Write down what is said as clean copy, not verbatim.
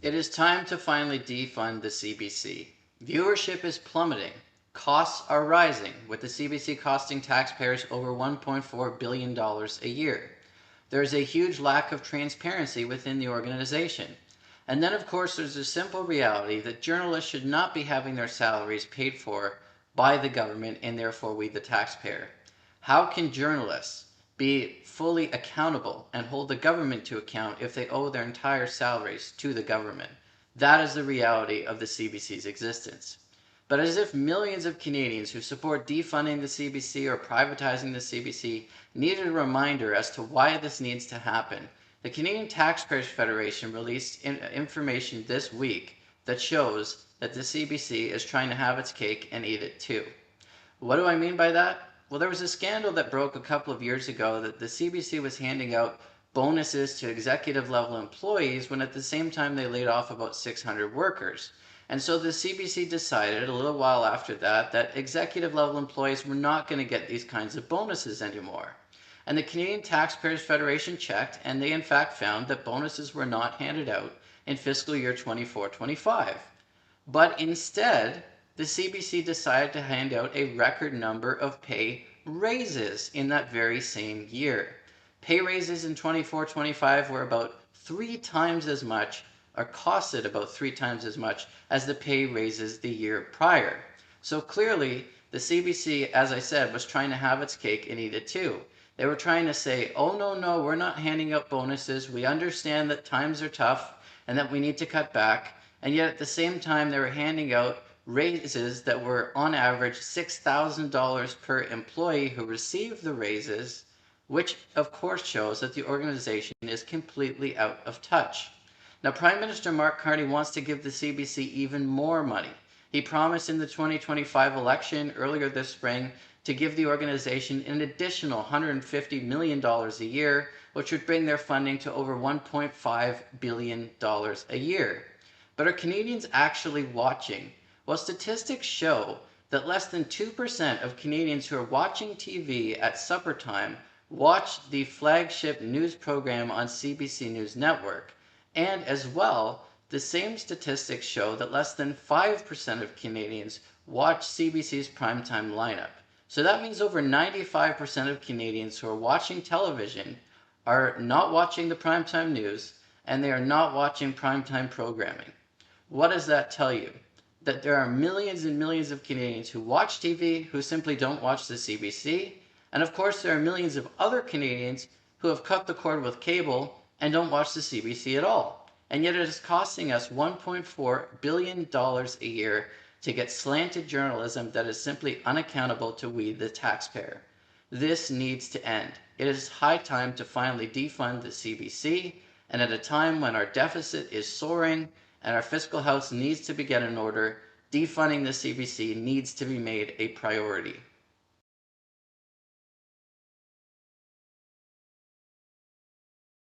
It is time to finally defund the CBC. Viewership is plummeting. Costs are rising, with the CBC costing taxpayers over $1.4 billion a year. There is a huge lack of transparency within the organization. And then, of course, there's a simple reality that journalists should not be having their salaries paid for by the government and therefore we, the taxpayer. How can journalists be fully accountable and hold the government to account if they owe their entire salaries to the government? That is the reality of the CBC's existence. But as if millions of Canadians who support defunding the CBC or privatizing the CBC needed a reminder as to why this needs to happen, the Canadian Taxpayers Federation released information this week that shows that the CBC is trying to have its cake and eat it too. What do I mean by that? Well, there was a scandal that broke a couple of years ago that the CBC was handing out bonuses to executive level employees when at the same time they laid off about 600 workers. And so the CBC decided a little while after that executive level employees were not going to get these kinds of bonuses anymore. And the Canadian Taxpayers Federation checked, and they in fact found that bonuses were not handed out in fiscal year 24-25. But instead, the CBC decided to hand out a record number of pay raises in that very same year. Pay raises in 24-25 were about 3 times as much, or costed about 3 times as much as the pay raises the year prior. So clearly, the CBC, as I said, was trying to have its cake and eat it too. They were trying to say, oh no, we're not handing out bonuses. We understand that times are tough and that we need to cut back. And yet at the same time, they were handing out raises that were on average $6,000 per employee who received the raises, which of course shows that the organization is completely out of touch. Now, Prime Minister Mark Carney wants to give the CBC even more money. He promised in the 2025 election earlier this spring to give the organization an additional $150 million a year, which would bring their funding to over $1.5 billion a year. But are Canadians actually watching? Well, statistics show that less than 2% of Canadians who are watching TV at supper time watch the flagship news program on CBC News Network. And as well, the same statistics show that less than 5% of Canadians watch CBC's primetime lineup. So that means over 95% of Canadians who are watching television are not watching the primetime news, and they are not watching primetime programming. What does that tell you? That there are millions and millions of Canadians who watch TV who simply don't watch the CBC. And of course, there are millions of other Canadians who have cut the cord with cable and don't watch the CBC at all. And yet it is costing us $1.4 billion a year to get slanted journalism that is simply unaccountable to we, the taxpayer. This needs to end. It is high time to finally defund the CBC, and at a time when our deficit is soaring and our fiscal house needs to be get in order, defunding the CBC needs to be made a priority.